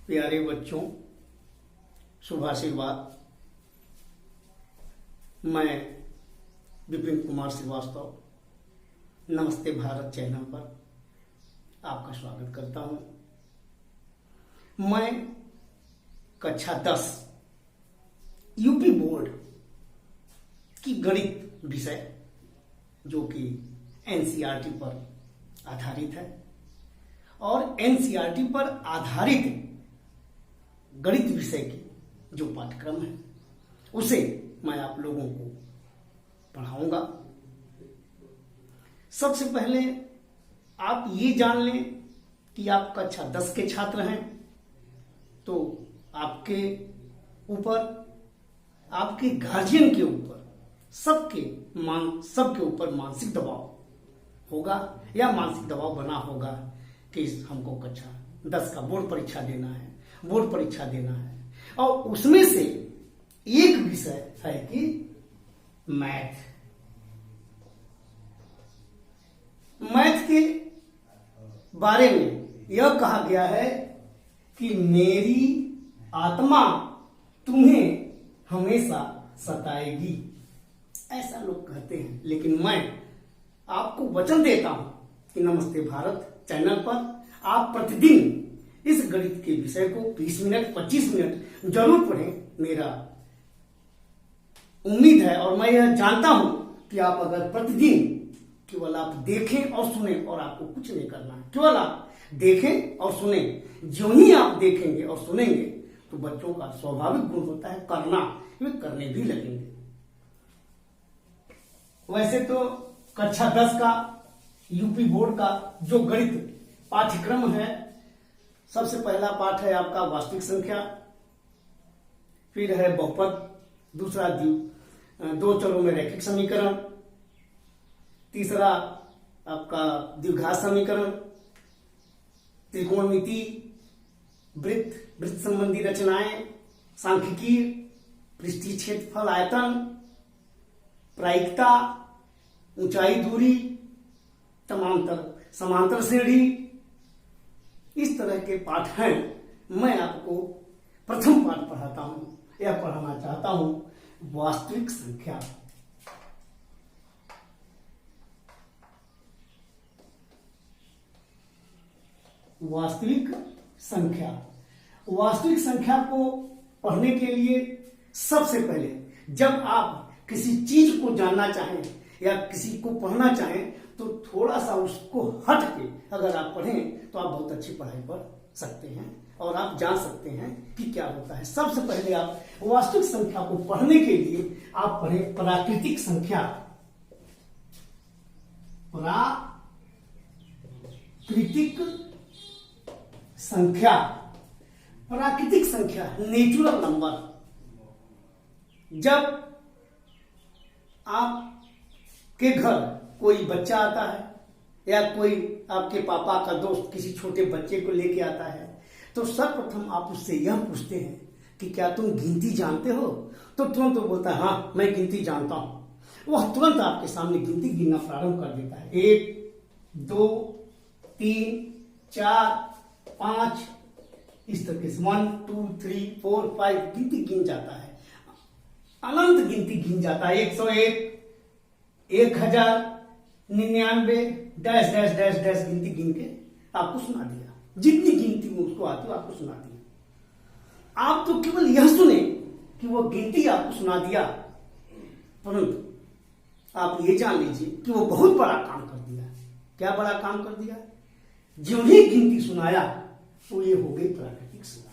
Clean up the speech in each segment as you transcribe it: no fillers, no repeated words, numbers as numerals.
प्यारे बच्चों, शुभ आशीर्वाद। मैं विपिन कुमार श्रीवास्तव नमस्ते भारत चैनल पर आपका स्वागत करता हूं। मैं कक्षा 10 यूपी बोर्ड की गणित विषय जो कि एनसीईआरटी पर आधारित है और एनसीईआरटी पर आधारित गणित विषय की जो पाठ्यक्रम है उसे मैं आप लोगों को पढ़ाऊंगा। सबसे पहले आप ये जान लें कि आप कक्षा 10 के छात्र हैं तो आपके ऊपर, आपके गार्जियन के ऊपर, सबके ऊपर मानसिक दबाव होगा या मानसिक दबाव बना होगा कि हमको कक्षा 10 का बोर्ड परीक्षा देना है और उसमें से एक विषय है कि मैथ के बारे में यह कहा गया है कि मेरी आत्मा तुम्हें हमेशा सताएगी, ऐसा लोग कहते हैं। लेकिन मैं आपको वचन देता हूं कि नमस्ते भारत चैनल पर आप प्रतिदिन इस गणित के विषय को 20 मिनट 25 मिनट जरूर पढ़ें। मेरा उम्मीद है और मैं यह जानता हूं कि आप अगर प्रतिदिन केवल आप देखें और सुने और आपको कुछ नहीं करना है, केवल आप देखें और सुने, जो ही आप देखेंगे और सुनेंगे तो बच्चों का स्वाभाविक गुण होता है करना, वे करने भी लगेंगे। वैसे तो कक्षा 10 का यूपी बोर्ड का जो गणित पाठ्यक्रम है, सबसे पहला पाठ है आपका वास्तविक संख्या, फिर है बहुपद, दूसरा दो चरों में रैखिक समीकरण, तीसरा आपका द्विघात समीकरण, त्रिकोणमिति, वृत्त संबंधी रचनाएं, सांख्यिकी, पृष्ठीय क्षेत्रफल, आयतन, प्रायिकता, ऊंचाई दूरी, समांतर श्रेणी, इस तरह के पाठ हैं। मैं आपको प्रथम पाठ पढ़ाता हूं या पढ़ाना चाहता हूं, वास्तविक संख्या। वास्तविक संख्या को पढ़ने के लिए सबसे पहले जब आप किसी चीज को जानना चाहें या किसी को पढ़ना चाहें तो थोड़ा सा उसको हट के अगर आप पढ़ें तो आप बहुत अच्छी पढ़ाई कर सकते हैं और आप जान सकते हैं कि क्या होता है। सबसे पहले आप वास्तविक संख्या को पढ़ने के लिए आप पढ़ें प्राकृतिक संख्या। प्राकृतिक संख्या नेचुरल नंबर। जब आपके घर कोई बच्चा आता है या कोई आपके पापा का दोस्त किसी छोटे बच्चे को लेके आता है तो सर्वप्रथम आप उससे यह पूछते हैं कि क्या तुम गिनती जानते हो? तो तुरंत वो बोलता है हाँ मैं गिनती जानता हूं। वह तुरंत आपके सामने गिनती गिनना प्रारंभ कर देता है। 1 2 3 4 5 इस तरह से 1 2 3 4 5 गिनती गिन जाता है, अनंत गिनती गिन जाता है। 101 1099 डैश डैश डैश डैश गिनती गिन के आपको सुना दिया। जितनी गिनती में उसको आती है आपको सुना दिया। आप तो केवल यह सुने कि वो गिनती आपको सुना दिया, परंतु आप ये जान लीजिए कि वो बहुत बड़ा काम कर दिया। क्या बड़ा काम कर दिया? जो ही गिनती सुनाया तो ये हो गई प्राकृतिक संख्या।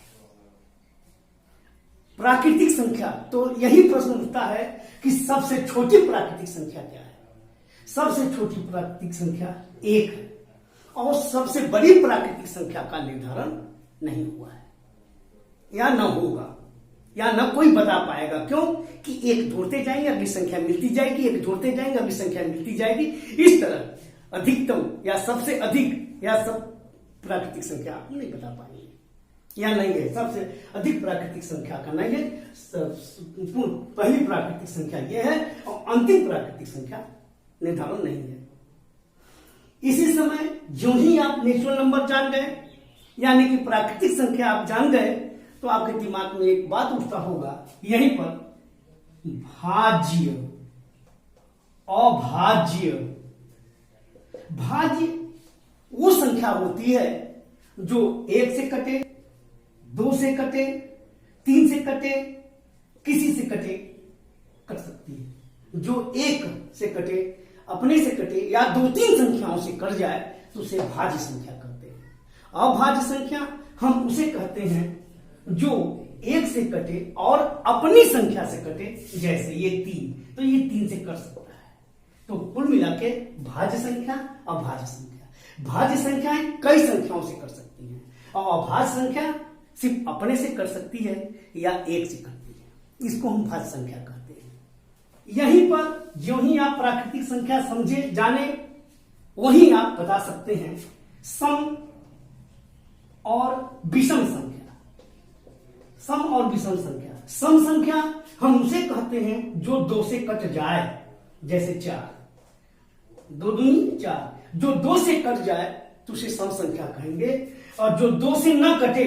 प्राकृतिक संख्या, तो यही प्रश्न उठता है कि सबसे छोटी प्राकृतिक संख्या क्या है? सबसे छोटी प्राकृतिक संख्या 1 है और सबसे बड़ी प्राकृतिक संख्या का निर्धारण नहीं हुआ है या न होगा या न कोई बता पाएगा। क्यों कि एक जोड़ते जाएंगे अगली संख्या मिलती जाएगी, एक जोड़ते जाएंगे अगली संख्या मिलती जाएगी। इस तरह अधिकतम या सबसे अधिक या सब प्राकृतिक संख्या आप नहीं बता पाएंगे या नहीं है। सबसे अधिक प्राकृतिक संख्या का नहीं है, पहली प्राकृतिक संख्या यह है और अंतिम प्राकृतिक संख्या निर्धारण नहीं है। इसी समय जो ही आप नेचुरल नंबर जान गए यानी कि प्राकृतिक संख्या आप जान गए तो आपके दिमाग में एक बात उठता होगा यहीं पर, भाज्य, अभाज्य। भाज्य वो संख्या होती है जो 1 से कटे, 2 से कटे, 3 से कटे, किसी से कटे, कट सकती है। जो 1 से कटे, अपने से कटे या 2-3 संख्याओं से कट जाए तो उसे भाज्य संख्या कहते हैं। अभाज्य संख्या हम उसे कहते हैं जो 1 से कटे और अपनी संख्या से कटे, जैसे ये 3, तो ये 3 से कट सकता है। तो कुल मिला के भाज्य संख्या, अभाज्य संख्या। भाज्य संख्याएं कई संख्याओं से कट सकती हैं और अभाज्य संख्या सिर्फ अपने से कट सकती है या 1 से कटती है, इसको हम भाज्य संख्या कहते हैं। यहीं पर जो ही आप प्राकृतिक संख्या समझे जाने, वहीं आप बता सकते हैं सम और विषम संख्या। सम और विषम संख्या। सम संख्या हम उसे कहते हैं जो 2 से कट जाए, जैसे 4, 2 दूनी 4, जो 2 से कट जाए तो उसे सम संख्या कहेंगे। और जो 2 से न कटे,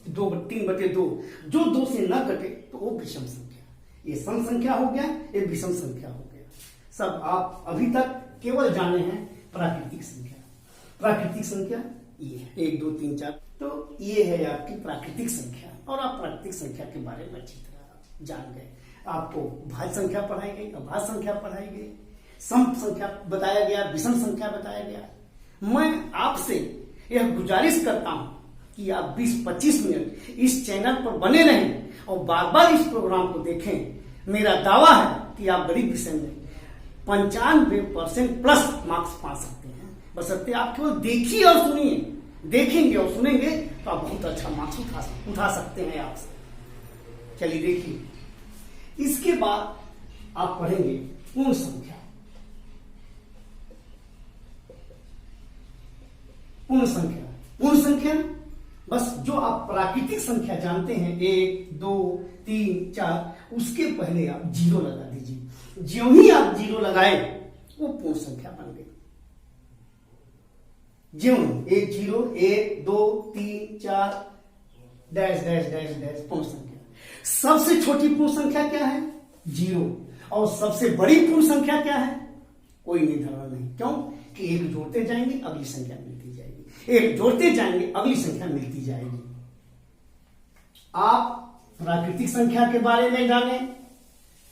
3/2, जो 2 से न कटे तो वो विषम संख्या। ये सम संख्या हो गया, ये विषम संख्या हो गया। सब आप अभी तक केवल जाने हैं प्राकृतिक संख्या। प्राकृतिक संख्या ये है 1, 2, 3, 4। तो ये है आपकी प्राकृतिक संख्या और आप प्राकृतिक संख्या के बारे में अच्छी तरह जान गए। आपको भाज्य संख्या पढ़ाई गई, अभाज्य संख्या पढ़ाई गई, सम संख्या बताया गया, विषम संख्या बताया गया। मैं आपसे यह गुजारिश करता हूं कि आप 20-25 मिनट इस चैनल पर बने रहें और बार बार इस प्रोग्राम को देखें। मेरा दावा है कि आप गणित विषय में 95% प्लस मार्क्स पा सकते हैं, बशर्ते आप केवल देखिए और सुनिए। देखेंगे और सुनेंगे तो आप बहुत अच्छा मार्क्स उठा सकते हैं आपसे। चलिए देखिए, इसके बाद आप पढ़ेंगे पूर्ण संख्या। पूर्ण संख्या, पूर्ण संख्या बस जो आप प्राकृतिक संख्या जानते हैं 1, 2, 3, 4, उसके पहले आप 0 लगा दीजिए। जो ही आप 0 लगाए वो पूर्ण संख्या बन गई। ज्यों 1, 0, 1, 2, 3, 4 डैश डैश डैश डैश पूर्ण संख्या। सबसे छोटी पूर्ण संख्या क्या है? 0। और सबसे बड़ी पूर्ण संख्या क्या है? कोई निर्धारण नहीं। क्यों कि 1 जोड़ते जाएंगे अगली संख्या मिलती जाएगी, 1 जोड़ते जाएंगे अगली संख्या मिलती जाएगी। आप प्राकृतिक संख्या के बारे में जाने,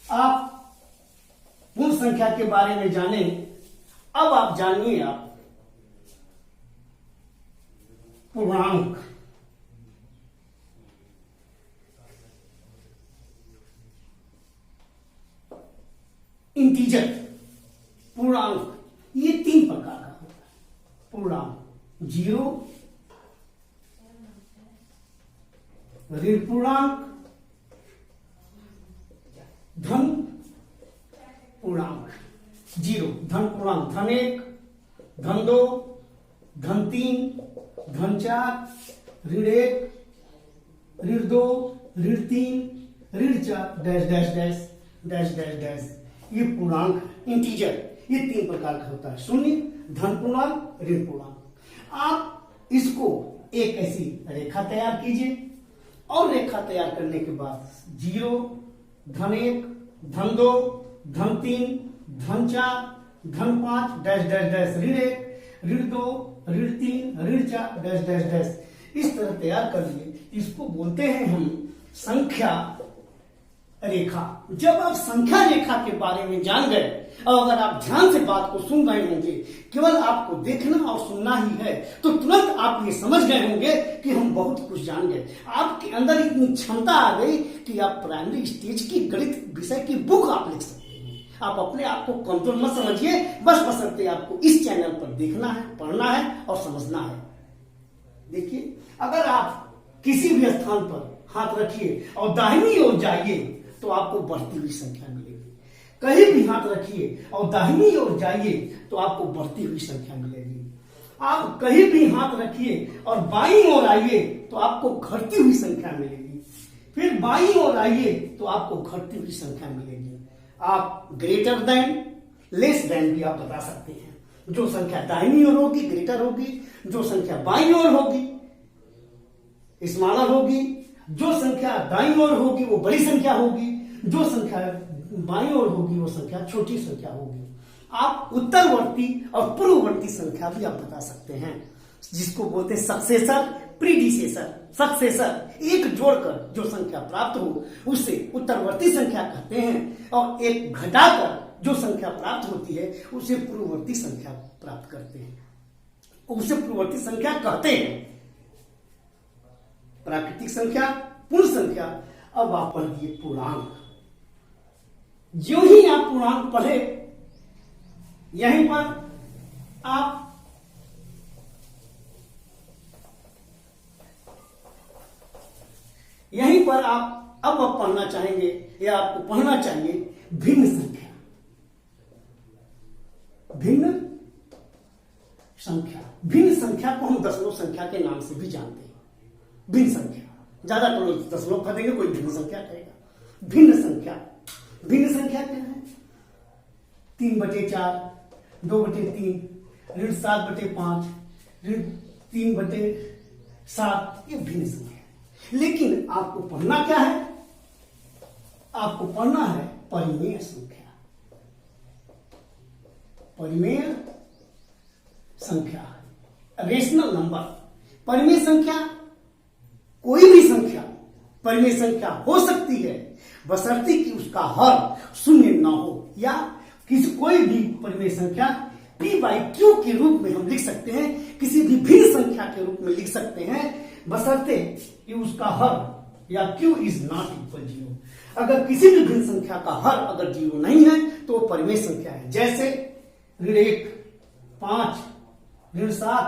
आप पूर्ण संख्या के बारे में जाने। अब आप जानिए आप पूर्णांक। इंटीजर, पूर्णांक, ये 3 प्रकार का होता है। पूर्णांक 0, ऋण पूर्णांक, धन पूर्णांक। 0 धन पूर्णांक, धन 1, धन 2, धन 3, धन 4, ऋण 1, ऋण 2, ऋण 3, ऋण 4 dash dash dash dash dash dash. ये पूर्णांक इंटीजर, ये 3 प्रकार का होता है। शून्य, धन पूर्णांक, ऋण पूर्णांक। आप इसको एक ऐसी रेखा तैयार कीजिए और रेखा तैयार करने के बाद 0, धन 1, धन 2, धन 3, धन 4, धन 5 डैश डैश डैश, ऋण 1, ऋण 2, ऋण 3, ऋण 4 डैश डैश डैश। इस तरह तैयार कर लिए। इसको बोलते हैं हम संख्या रेखा। जब आप संख्या रेखा के बारे में जान गए और अगर आप ध्यान से बात को सुन रहे होंगे, केवल आपको देखना और सुनना ही है, तो तुरंत आप ये समझ गए होंगे कि हम बहुत कुछ जान गए। आपके अंदर इतनी क्षमता आ गई कि आप प्राइमरी स्टेज की गणित विषय की बुक आप लिख सकते हैं। आप अपने आप को कमजोर मत समझिए, बस बशर्ते आपको इस चैनल पर देखना है, पढ़ना है और समझना है। देखिए, अगर आप किसी भी स्थान पर हाथ रखिए और दाहिनी ओर जाइए तो आपको बढ़ती हुई संख्या मिलेगी। कहीं भी हाथ रखिए और दाहिनी ओर जाइए तो आपको बढ़ती हुई संख्या मिलेगी। आप कहीं भी हाथ रखिए और बाईं ओर आइए तो आपको घटती हुई संख्या मिलेगी। फिर बाईं ओर आइए तो आपको घटती हुई संख्या मिलेगी। आप ग्रेटर देन, लेस देन भी आप बता सकते हैं। जो संख्या दाहिनी ओर होगी ग्रेटर होगी, जो संख्या बाईं ओर होगी स्मॉलर होगी, जो संख्या दाईं ओर होगी वो बड़ी संख्या होगी, जो संख्या बाईं ओर होगी वो संख्या छोटी संख्या होगी। आप उत्तरवर्ती और पूर्ववर्ती संख्या भी आप बता सकते हैं, जिसको बोलते हैं सक्सेसर, प्रीडिसेसर। सक्सेसर एक जोड़कर जो संख्या प्राप्त हो उसे उत्तरवर्ती संख्या कहते हैं, और एक घटाकर जो संख्या प्राप्त होती है उसे पूर्ववर्ती संख्या प्राप्त करते हैं, उसे पूर्ववर्ती संख्या कहते हैं। प्राकृतिक संख्या, पूर्ण संख्या। अब आप पढ़िए पूर्णांक। जो ही आप पूर्णांक पढ़े, यहीं पर आप अब पढ़ना चाहेंगे या आपको पढ़ना चाहिए भिन्न संख्या। भिन्न संख्या, भिन्न संख्या को हम दशमलव संख्या के नाम से भी जानते हैं। भिन्न संख्या, ज्यादा लोग दशमलव कह देंगे, कोई भिन्न संख्या कहेगा। भिन्न संख्या, भिन्न संख्या क्या है? 3/4, 2/3, ऋण 7/5, ऋण 3/7, ये भिन्न संख्या है। लेकिन आपको पढ़ना क्या है? आपको पढ़ना है परिमेय संख्या। परिमेय संख्या, रेशनल नंबर। परिमेय संख्या कोई भी संख्या परिमेय संख्या हो सकती है, बशर्ते कि उसका हर शून्य न हो, या कोई भी परिमेय संख्या p/q के रूप में हम लिख सकते हैं, किसी भी भिन्न संख्या के रूप में लिख सकते हैं, बशर्ते कि उसका हर या q इज नॉट इक्वल 0। अगर किसी भी भिन्न संख्या का हर अगर 0 नहीं है तो वो परिमेय संख्या है। जैसे ऋण 1, 5, ऋण 7,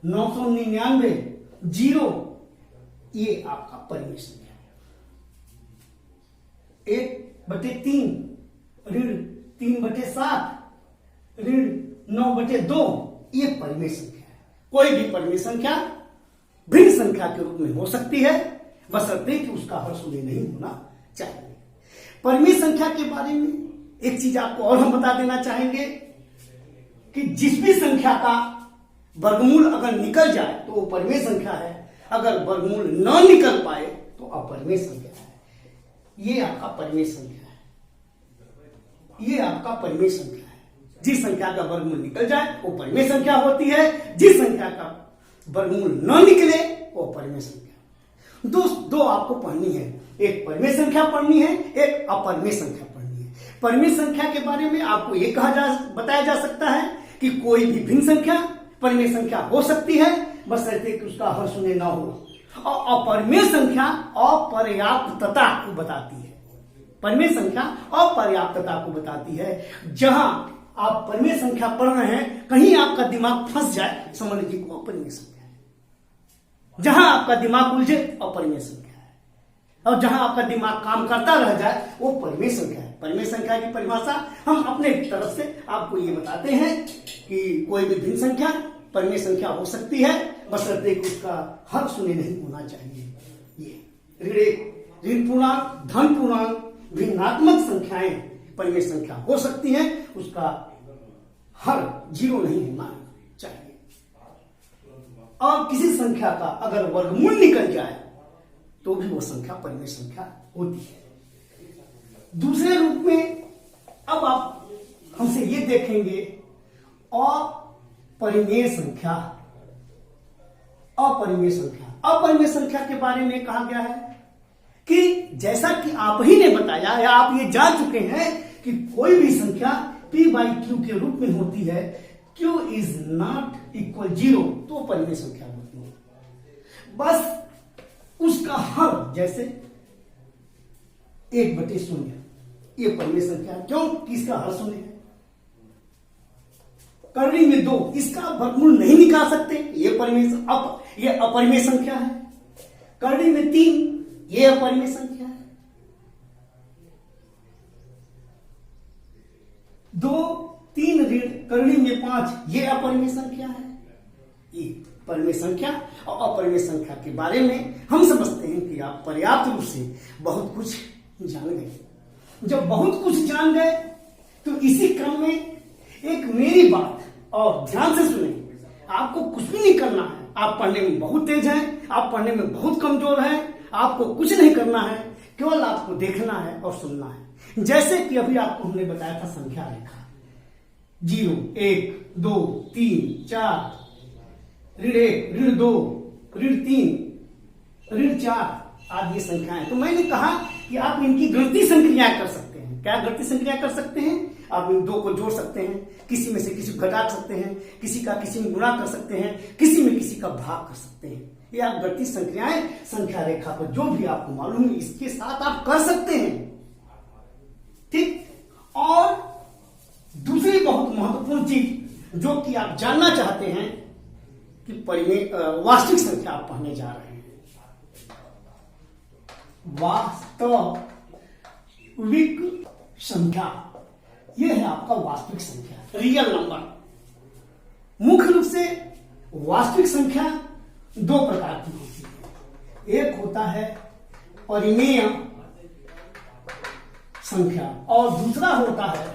999, 0, ये आपका परिमेय संख्या है। 1/3, ऋण 3/7, ऋण 9/2, ये परिमेय संख्या है। कोई भी परिमेय संख्या भिन्न संख्या के रूप में हो सकती है, बशर्ते कि उसका हर शून्य नहीं होना चाहिए। परिमेय संख्या के बारे में एक चीज आपको और हम बता देना चाहेंगे कि जिस भी संख्या का वर्गमूल अगर निकल जाए तो वो परिमेय संख्या है, अगर वर्गमूल न निकल पाए तो अपरिमेय संख्या है। ये आपका परिमेय संख्या है, ये आपका परिमेय संख्या है। जिस संख्या का वर्गमूल निकल जाए वो परिमेय संख्या होती है, जिस संख्या का वर्गमूल न निकले वो परिमेय संख्या। दो आपको पढ़नी है, एक परिमेय संख्या पढ़नी है, एक अपरिमेय संख्या पढ़नी है। परिमेय संख्या के बारे में आपको ये बताया जा सकता है कि कोई भी भिन्न संख्या परिमेय संख्या हो सकती है, बशर्ते कि उसका हर शून्य न हो। और अपरिमेय संख्या अपर्याप्तता को बताती है। परिमेय संख्या अपर्याप्तता को बताती है। जहां आप परिमेय संख्या पढ़ रहे हैं, कहीं आपका दिमाग फंस जाए, समझ लीजिए वो अपरिमेय संख्या है। जहां आपका दिमाग उलझे, अपरिमेय संख्या है। और जहां आपका दिमाग काम करता रह जाए, वो परिमेय संख्या है। परिमेय संख्या की परिभाषा हम अपने तरफ से आपको ये बताते हैं कि कोई भी भिन्न संख्या परिमेय संख्या हो सकती है, बशर्ते कि उसका हर शून्य नहीं होना चाहिए। ये ऋण पूर्णांक, धन पूर्णांक, भिन्नात्मक संख्याएं परिमेय संख्या हो सकती हैं, उसका हर 0 नहीं होना चाहिए। और किसी संख्या का अगर वर्गमूल निकल जाए तो भी वो संख्या परिमेय संख्या होती है। दूसरे रूप में अब आप हमसे ये देखेंगे अपरिमेय संख्या। अपरिमेय संख्या, अपरिमेय संख्या के बारे में कहा गया है कि जैसा कि आप ही ने बताया या आप ये जान चुके हैं कि कोई भी संख्या p/q के रूप में होती है, q इज नॉट इक्वल 0, तो परिमेय संख्या होती है। बस उसका हर, जैसे 1/0, ये परिमेय संख्या है। क्यों? किसका हर शून्य है। करनी में 2, इसका वर्गमूल नहीं निकाल सकते, ये अपरिमेय संख्या है। करनी में 3, ये अपरिमेय संख्या है। 2, 3 ऋण करनी में 5, ये अपरिमेय संख्या है। ये परिमेय संख्या और अपरिमेय संख्या के बारे में हम समझते हैं कि आप पर्याप्त रूप से बहुत कुछ जान गए। जब बहुत कुछ जान गए तो इसी क्रम में एक मेरी बात और ध्यान से सुने, आपको कुछ भी नहीं करना है, आप पढ़ने में बहुत तेज हैं, आप पढ़ने में बहुत कमजोर हैं, आपको कुछ नहीं करना है, केवल आपको देखना है और सुनना है। जैसे कि अभी आपको हमने बताया था संख्या रेखा, 0, 1, 2, 3, 4, ऋण 1, ऋण 2, ऋण 3, ऋण 4 आदि ये संख्याएं। तो मैंने कहा कि आप इनकी गणितीय संक्रियाएं कर सकते हैं। क्या गणितीय संक्रिया कर सकते हैं? आप इन दो को जोड़ सकते हैं, किसी में से किसी को घटा सकते हैं, किसी का किसी में गुणा कर सकते हैं, किसी में किसी का भाग कर सकते हैं। ये आप गणितीय संक्रियाएं संख्या रेखा पर जो भी आपको मालूम है इसके साथ आप कर सकते हैं। ठीक। और दूसरी बहुत महत्वपूर्ण चीज जो कि आप जानना चाहते हैं कि वास्तविक संख्या आप पढ़ने जा रहे हैं। वास्तविक संख्या, यह है आपका वास्तविक संख्या, रियल नंबर। मुख्य रूप से वास्तविक संख्या दो प्रकार की होती है। एक होता है परिमेय संख्या और दूसरा होता है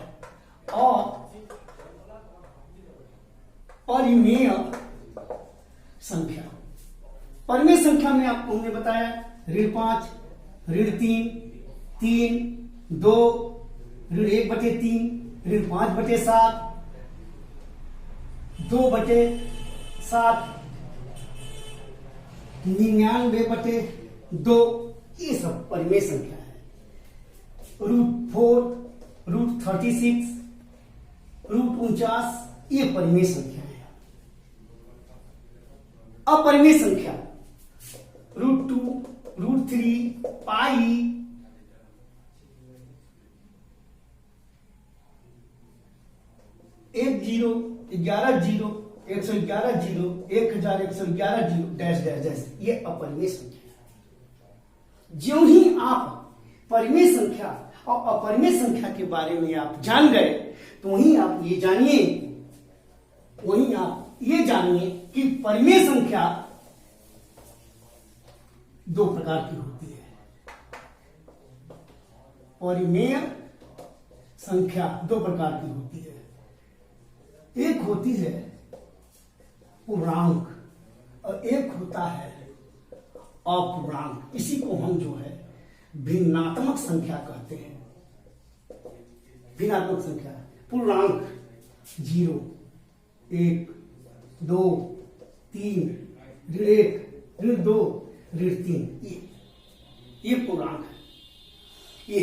अपरिमेय संख्या। परिमेय संख्या में आपको हमने बताया ऋण 5, ऋण 3, 3, 2, ऋण 1/3, ऋण 5/7, 2/7, 99/2, ये सब परिमेय संख्या है। √4, √36, √49, ये परिमेय संख्या है। अपरिमेय संख्या √2, √3, पाई, 1 0, 11 0, 111 0, 1111 0, डैश डैश डैश, ये अपरिमेय संख्या है। ज्यों ही आप परिमेय संख्या और अपरिमेय संख्या के बारे में आप जान गए तो वहीं आप ये जानिए कि परिमेय संख्या दो प्रकार की होती है। परिमेय संख्या दो प्रकार की होती है। एक होती है पूर्णांक और एक होता है अपूर्णांक। इसी को हम जो है भिन्नात्मक संख्या कहते हैं। भिन्नात्मक संख्या पूर्णांक 0, 1, 2, 3, ऋण 1, ऋण 2, ऋण 3, ये पूर्णांक है। ये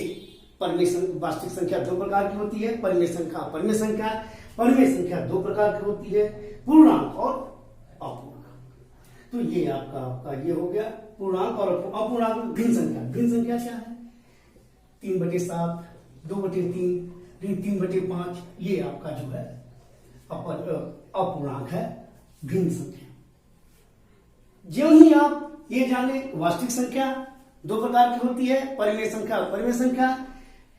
परिमेय वास्तविक संख्या दो प्रकार की होती है, परिमेय संख्या अपरिमेय संख्या। परिमेय संख्या दो प्रकार की होती है, पूर्णांक और अपूर्णांक। तो ये आपका ये हो गया पूर्णांक और अपूर्णांक। भिन्न संख्या, भिन्न संख्या क्या है? 3/7, 2/3, ऋण 3/5, ये आपका जो है अपूर्णांक है, भिन्न संख्या। ज्यों ही आप ये जाने वास्तविक संख्या दो प्रकार की होती है, परिमेय संख्या अपरिमेय संख्या।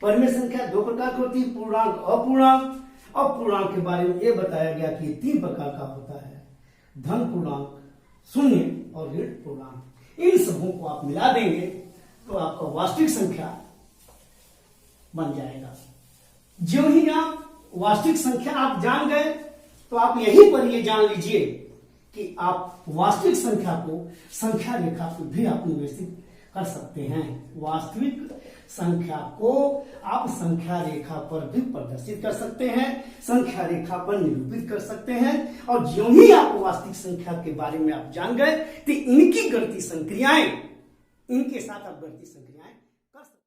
परिमेय संख्या दो प्रकार की होती है, पूर्णांक अपूर्णांक। अपूर्णांक के बारे में ये बताया गया कि ये 3 प्रकार का होता है, धन पूर्णांक, शून्य और ऋण पूर्णांक। इन सबों को आप मिला देंगे तो आपका वास्तविक संख्या बन जाएगा। ज्यों ही आप वास्तविक संख्या आप जान गए तो आप यहीं पर ये जान लीजिए कि आप वास्तविक संख्या को संख्या रेखा पर भी आप निवेशित कर सकते हैं। वास्तविक संख्या को आप संख्या रेखा पर भी प्रदर्शित कर सकते हैं, संख्या रेखा पर निरूपित कर सकते हैं। और ज्यों ही आप वास्तविक संख्या के बारे में आप जान गए तो इनकी गणितीय संक्रियाएं, इनके साथ आप गणितीय संक्रियाएं कर सकते हैं।